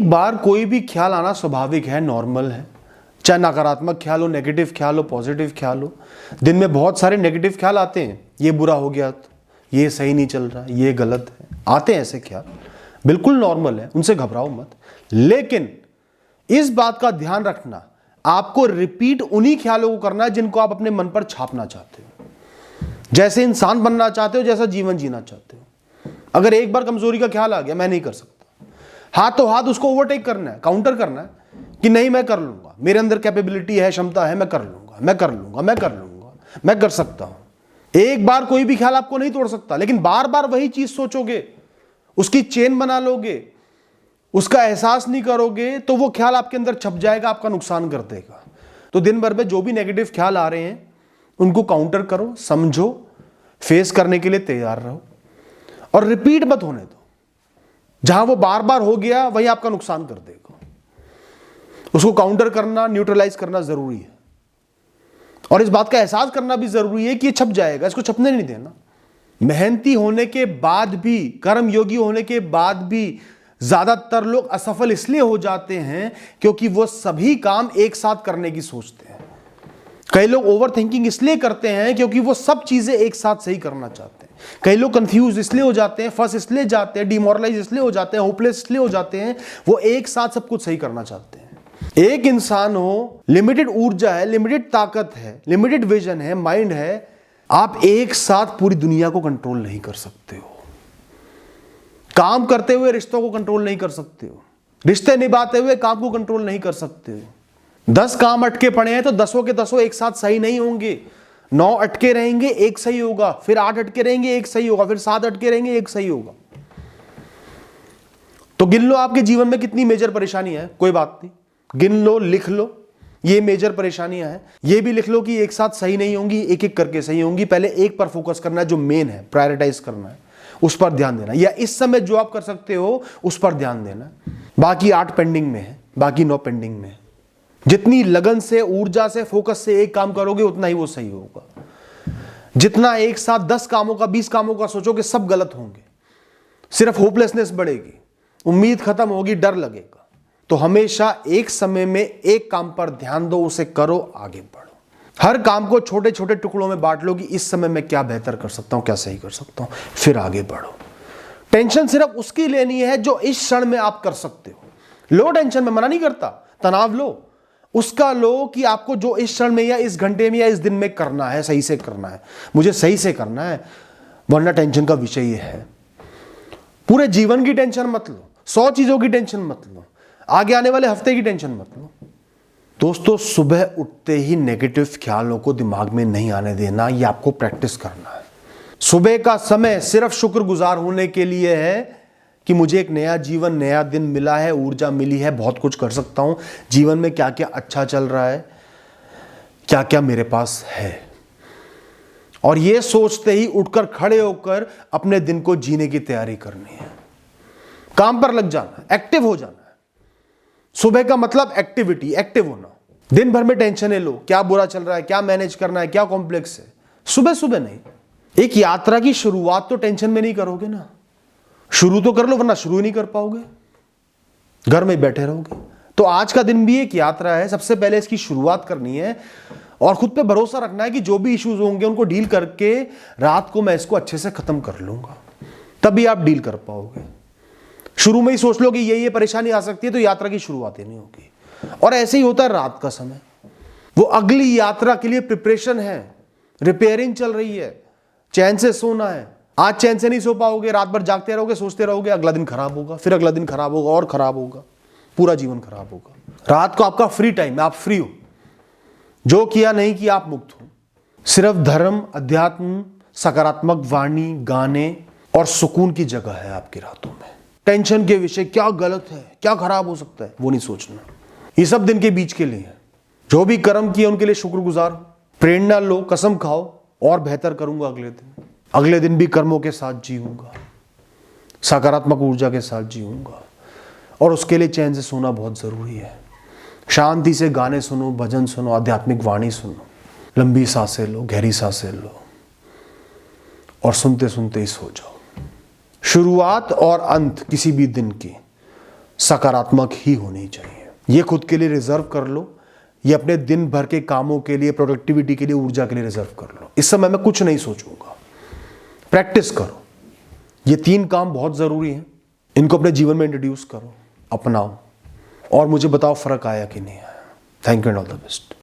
एक बार कोई भी ख्याल आना स्वाभाविक है, नॉर्मल है। चाहे नकारात्मक ख्याल हो, नेगेटिव ख्याल हो, पॉजिटिव ख्याल हो। दिन में बहुत सारे नेगेटिव ख्याल आते हैं, ये बुरा हो गया तो, ये सही नहीं चल रहा, ये गलत है, आते हैं ऐसे ख्याल, बिल्कुल नॉर्मल है, उनसे घबराओ मत। लेकिन इस बात का ध्यान रखना, आपको रिपीट उन्हीं ख्यालों को करना है जिनको आप अपने मन पर छापना चाहते हो, जैसे इंसान बनना चाहते हो, जैसा जीवन जीना चाहते हो। अगर एक बार कमजोरी का ख्याल आ गया, मैं नहीं कर सकता, हाथ तो हाथ उसको ओवरटेक करना है, काउंटर करना है कि नहीं मैं कर लूंगा, मेरे अंदर कैपेबिलिटी है, क्षमता है, मैं कर लूंगा, मैं कर लूंगा, मैं कर लूंगा, मैं कर सकता हूं। एक बार कोई भी ख्याल आपको नहीं तोड़ सकता, लेकिन बार बार वही चीज सोचोगे, उसकी चेन बना लोगे, उसका एहसास नहीं करोगे, तो वो ख्याल आपके अंदर छप जाएगा, आपका नुकसान कर देगा। तो दिन भर में जो भी नेगेटिव ख्याल आ रहे हैं उनको काउंटर करो, समझो, फेस करने के लिए तैयार रहो और रिपीट मत होने दो। जहां वो बार बार हो गया वही आपका नुकसान कर देगा। उसको काउंटर करना, न्यूट्रलाइज करना जरूरी है और इस बात का एहसास करना भी जरूरी है कि ये छप जाएगा, इसको छपने नहीं देना। मेहनती होने के बाद भी, कर्मयोगी होने के बाद भी ज्यादातर लोग असफल इसलिए हो जाते हैं क्योंकि वो सभी काम एक साथ करने की सोचते हैं। कई लोग ओवर थिंकिंग इसलिए करते हैं क्योंकि वो सब चीजें एक साथ सही करना चाहते हैं। कई लोग कंफ्यूज इसलिए हो जाते हैं, फंस इसलिए जाते हैं, डिमोरलाइज इसलिए हो जाते हैं, होपलेस इसलिए हो जाते हैं, वो एक साथ सब कुछ सही करना चाहते हैं। एक इंसान हो, लिमिटेड ऊर्जा है, लिमिटेड ताकत है, लिमिटेड विजन है, माइंड है, आप एक साथ पूरी दुनिया को कंट्रोल नहीं कर सकते हो। काम करते हुए रिश्तों को कंट्रोल नहीं कर सकते हो, रिश्ते निभाते हुए काम को कंट्रोल नहीं कर सकते हो। 10 काम अटके पड़े हैं तो 10 के 10 एक साथ सही नहीं होंगे। 9 अटके रहेंगे, एक सही होगा, फिर 8 अटके रहेंगे, एक सही होगा, फिर 7 अटके रहेंगे, एक सही होगा। तो गिन लो आपके जीवन में कितनी मेजर परेशानी है, कोई बात नहीं, गिन लो, लिख लो, ये मेजर परेशानियां हैं। ये भी लिख लो कि एक साथ सही नहीं होंगी, एक एक करके सही होंगी। पहले एक पर फोकस करना है, जो मेन है, प्रायोरिटाइज करना है, उस पर ध्यान देना, या इस समय जो आप कर सकते हो उस पर ध्यान देना। बाकी 8 पेंडिंग में है, बाकी 9 पेंडिंग में है। जितनी लगन से, ऊर्जा से, फोकस से एक काम करोगे उतना ही वो सही होगा। जितना एक साथ 10 कामों का, 20 कामों का सोचोगे, सब गलत होंगे, सिर्फ होपलेसनेस बढ़ेगी, उम्मीद खत्म होगी, डर लगेगा। तो हमेशा एक समय में एक काम पर ध्यान दो, उसे करो, आगे बढ़ो। हर काम को छोटे छोटे टुकड़ों में बांट लो कि इस समय मैं क्या बेहतर कर सकता हूं, क्या सही कर सकता हूं, फिर आगे बढ़ो। टेंशन सिर्फ उसकी लेनी है जो इस क्षण में आप कर सकते हो। लो टेंशन, में मना नहीं करता, तनाव लो, उसका लो कि आपको जो इस क्षण में या इस घंटे में या इस दिन में करना है, सही से करना है, मुझे सही से करना है, वरना टेंशन का विषय ये है। पूरे जीवन की टेंशन मत लो, 100 चीजों की टेंशन मत लो, आगे आने वाले हफ्ते की टेंशन मत लो। दोस्तों, सुबह उठते ही नेगेटिव ख्यालों को दिमाग में नहीं आने देना, ये आपको प्रैक्टिस करना है। सुबह का समय सिर्फ शुक्रगुजार होने के लिए है कि मुझे एक नया जीवन, नया दिन मिला है, ऊर्जा मिली है, बहुत कुछ कर सकता हूं, जीवन में क्या क्या अच्छा चल रहा है, क्या क्या मेरे पास है। और ये सोचते ही उठकर खड़े होकर अपने दिन को जीने की तैयारी करनी है। काम पर लग जाना, एक्टिव हो जाना है। सुबह का मतलब एक्टिविटी, एक्टिव होना। दिन भर में टेंशनें लो, क्या बुरा चल रहा है, क्या मैनेज करना है, क्या कॉम्प्लेक्स है, सुबह सुबह नहीं। एक यात्रा की शुरुआत तो टेंशन में नहीं करोगे ना, शुरू तो कर लो, वरना शुरू नहीं कर पाओगे, घर में बैठे रहोगे। तो आज का दिन भी एक यात्रा है, सबसे पहले इसकी शुरुआत करनी है और खुद पे भरोसा रखना है कि जो भी इश्यूज होंगे उनको डील करके रात को मैं इसको अच्छे से खत्म कर लूंगा, तभी आप डील कर पाओगे। शुरू में ही सोच लो कि ये परेशानी आ सकती है, तो यात्रा की शुरुआत ही नहीं होगी। और ऐसे ही होता है रात का समय, वो अगली यात्रा के लिए प्रिपरेशन है, रिपेयरिंग चल रही है, चैन से सोना है। आज चैन से नहीं सो पाओगे, रात भर जागते रहोगे, सोचते रहोगे, अगला दिन खराब होगा, फिर अगला दिन खराब होगा और खराब होगा, पूरा जीवन खराब होगा। रात को आपका फ्री टाइम है, आप फ्री हो, जो किया नहीं किया आप मुक्त हो। सिर्फ धर्म, अध्यात्म, सकारात्मक वाणी, गाने और सुकून की जगह है आपकी रातों में। टेंशन के विषय, क्या गलत है, क्या खराब हो सकता है, वो नहीं सोचना। ये सब दिन के बीच के लिए है। जो भी कर्म किए उनके लिए शुक्रगुजार हो, प्रेरणा लो, कसम खाओ और बेहतर करूंगा अगले दिन। अगले दिन भी कर्मों के साथ जीऊंगा, सकारात्मक ऊर्जा के साथ जीऊंगा। और उसके लिए चैन से सोना बहुत जरूरी है। शांति से गाने सुनो, भजन सुनो, आध्यात्मिक वाणी सुनो, लंबी सांसें लो, गहरी सांसें लो और सुनते सुनते ही सो जाओ। शुरुआत और अंत किसी भी दिन की सकारात्मक ही होनी चाहिए। ये खुद के लिए रिजर्व कर लो, ये अपने दिन भर के कामों के लिए, प्रोडक्टिविटी के लिए, ऊर्जा के लिए रिजर्व कर लो। इस समय मैं कुछ नहीं सोचूंगा। प्रैक्टिस करो, ये 3 काम बहुत जरूरी हैं, इनको अपने जीवन में इंट्रोड्यूस करो, अपनाओ और मुझे बताओ फर्क आया कि नहीं आया। Thank you and all the best.